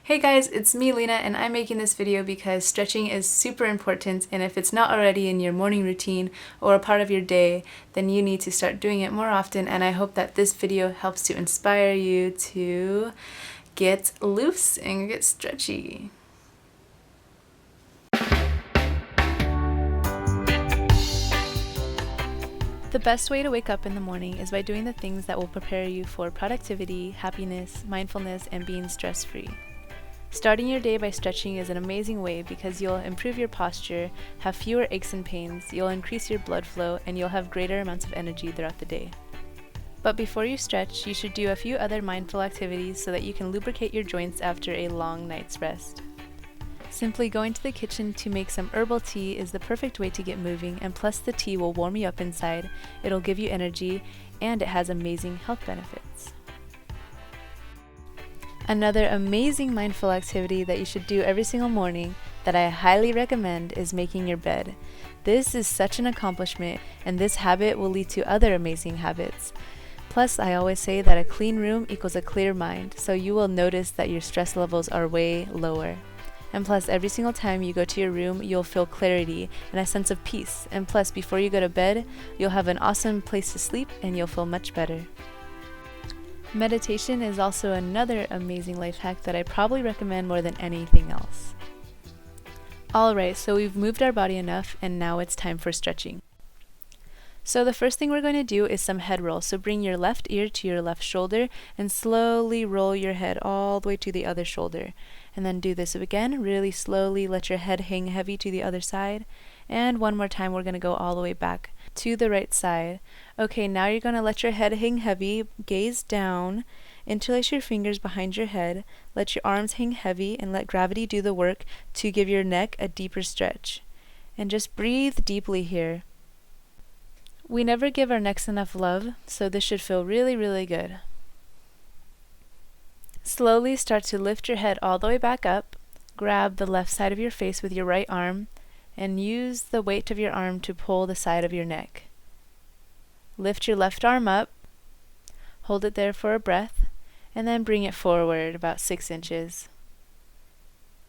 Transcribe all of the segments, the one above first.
Hey guys, it's me Lena and I'm making this video because stretching is super important, and if it's not already in your morning routine or a part of your day, then you need to start doing it more often, and I hope that this video helps to inspire you to get loose and get stretchy. The best way to wake up in the morning is by doing the things that will prepare you for productivity, happiness, mindfulness, and being stress-free. Starting your day by stretching is an amazing way because you'll improve your posture, have fewer aches and pains, you'll increase your blood flow, and you'll have greater amounts of energy throughout the day. But before you stretch, you should do a few other mindful activities so that you can lubricate your joints after a long night's rest. Simply going to the kitchen to make some herbal tea is the perfect way to get moving, and plus the tea will warm you up inside, it'll give you energy, and it has amazing health benefits. Another amazing mindful activity that you should do every single morning that I highly recommend is making your bed. This is such an accomplishment, and this habit will lead to other amazing habits. Plus, I always say that a clean room equals a clear mind, so you will notice that your stress levels are way lower. And plus, every single time you go to your room, you'll feel clarity and a sense of peace. And plus, before you go to bed, you'll have an awesome place to sleep and you'll feel much better. Meditation is also another amazing life hack that I probably recommend more than anything else. Alright, so we've moved our body enough, and now it's time for stretching. So the first thing we're going to do is some head roll. So bring your left ear to your left shoulder and slowly roll your head all the way to the other shoulder. And then do this again, really slowly, let your head hang heavy to the other side. And one more time, we're going to go all the way back to the right side. Okay, now you're going to let your head hang heavy, gaze down, interlace your fingers behind your head, let your arms hang heavy, and let gravity do the work to give your neck a deeper stretch. And just breathe deeply here. We never give our necks enough love, so this should feel really, really good. Slowly start to lift your head all the way back up. Grab the left side of your face with your right arm and use the weight of your arm to pull the side of your neck. Lift your left arm up, hold it there for a breath, and then bring it forward about 6 inches.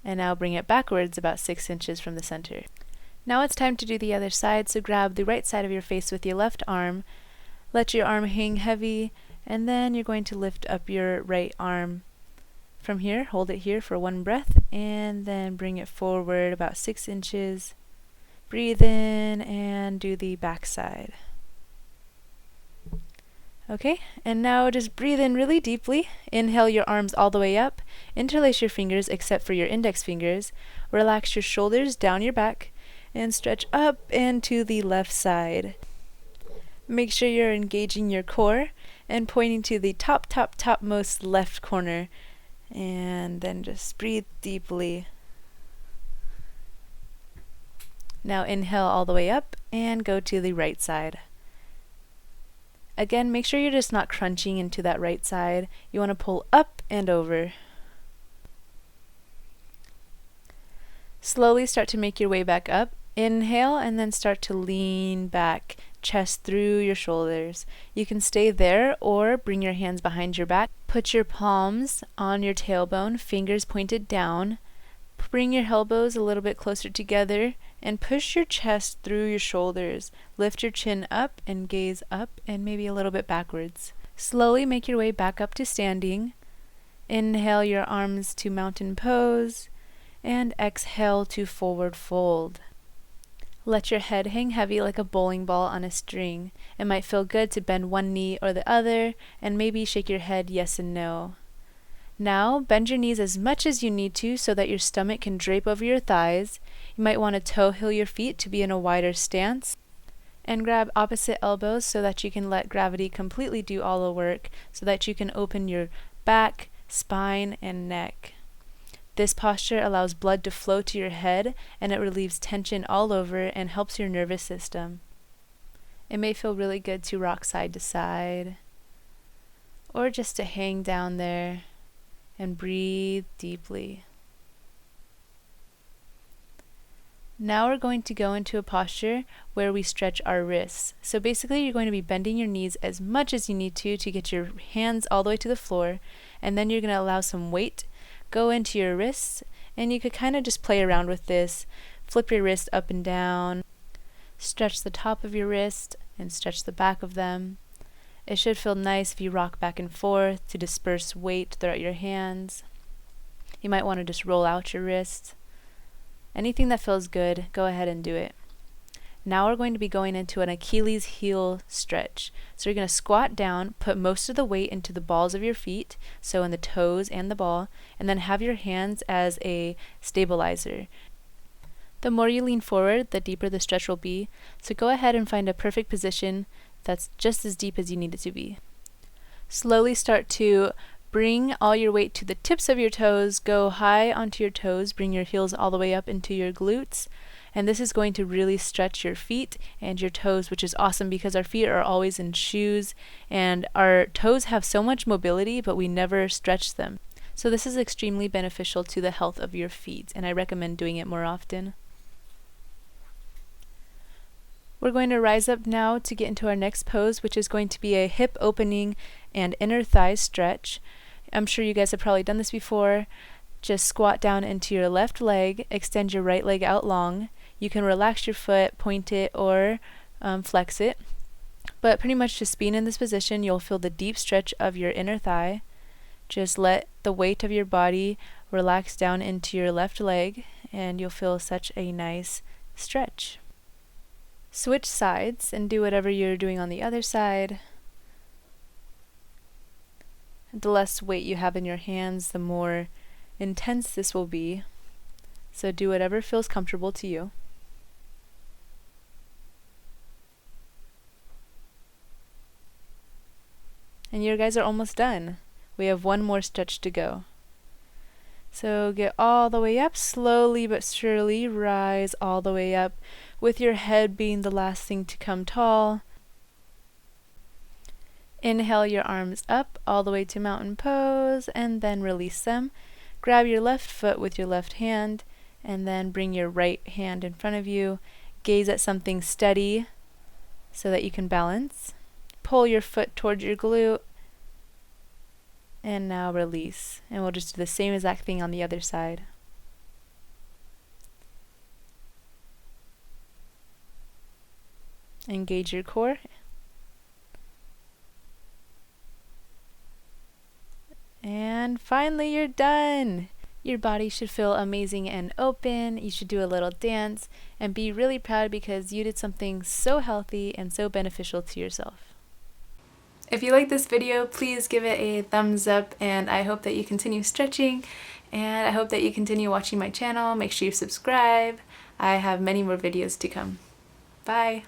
And now bring it backwards about 6 inches from the center. Now it's time to do the other side, so grab the right side of your face with your left arm, let your arm hang heavy, and then you're going to lift up your right arm. From here, hold it here for one breath, and then bring it forward about 6 inches. Breathe in and do the back side. Okay, and now just breathe in really deeply. Inhale your arms all the way up. Interlace your fingers except for your index fingers. Relax your shoulders down your back and stretch up and to the left side. Make sure you're engaging your core and pointing to the topmost left corner, and then just breathe deeply. Now inhale all the way up and go to the right side. Again, make sure you're just not crunching into that right side. You want to pull up and over. Slowly start to make your way back up. Inhale and then start to lean back, chest through your shoulders. You can stay there or bring your hands behind your back. Put your palms on your tailbone, fingers pointed down. Bring your elbows a little bit closer together and push your chest through your shoulders. Lift your chin up and gaze up and maybe a little bit backwards. Slowly make your way back up to standing. Inhale your arms to mountain pose and exhale to forward fold. Let your head hang heavy like a bowling ball on a string. It might feel good to bend one knee or the other and maybe shake your head yes and no. Now bend your knees as much as you need to so that your stomach can drape over your thighs. You might want to toe heel your feet to be in a wider stance. And grab opposite elbows so that you can let gravity completely do all the work so that you can open your back, spine, and neck. This posture allows blood to flow to your head, and it relieves tension all over and helps your nervous system. It may feel really good to rock side to side, or just to hang down there and breathe deeply. Now we're going to go into a posture where we stretch our wrists. So basically you're going to be bending your knees as much as you need to get your hands all the way to the floor, and then you're going to allow some weight go into your wrists, and you could kind of just play around with this. Flip your wrist up and down, stretch the top of your wrist, and stretch the back of them. It should feel nice if you rock back and forth to disperse weight throughout your hands. You might want to just roll out your wrists. Anything that feels good, go ahead and do it. Now we're going to be going into an Achilles heel stretch. So you're going to squat down, put most of the weight into the balls of your feet, so in the toes and the ball, and then have your hands as a stabilizer. The more you lean forward, the deeper the stretch will be, so go ahead and find a perfect position that's just as deep as you need it to be. Slowly start to bring all your weight to the tips of your toes, go high onto your toes, bring your heels all the way up into your glutes, and this is going to really stretch your feet and your toes, which is awesome because our feet are always in shoes and our toes have so much mobility, but we never stretch them. So this is extremely beneficial to the health of your feet, and I recommend doing it more often. We're going to rise up now to get into our next pose, which is going to be a hip opening and inner thigh stretch. I'm sure you guys have probably done this before. Just squat down into your left leg, extend your right leg out long. You can relax your foot, point it, or flex it. But pretty much just being in this position, you'll feel the deep stretch of your inner thigh. Just let the weight of your body relax down into your left leg, and you'll feel such a nice stretch. Switch sides and do whatever you're doing on the other side. The less weight you have in your hands, the more intense this will be. So do whatever feels comfortable to you. And you guys are almost done. We have one more stretch to go. So get all the way up, slowly but surely rise all the way up, with your head being the last thing to come tall. Inhale your arms up all the way to mountain pose, and then release them. Grab your left foot with your left hand, and then bring your right hand in front of you. Gaze at something steady so that you can balance. Pull your foot towards your glute, and now release. And we'll just do the same exact thing on the other side. Engage your core. And finally you're done! Your body should feel amazing and open. You should do a little dance and be really proud because you did something so healthy and so beneficial to yourself. If you like this video, please give it a thumbs up, and I hope that you continue stretching, and I hope that you continue watching my channel. Make sure you subscribe. I have many more videos to come. Bye!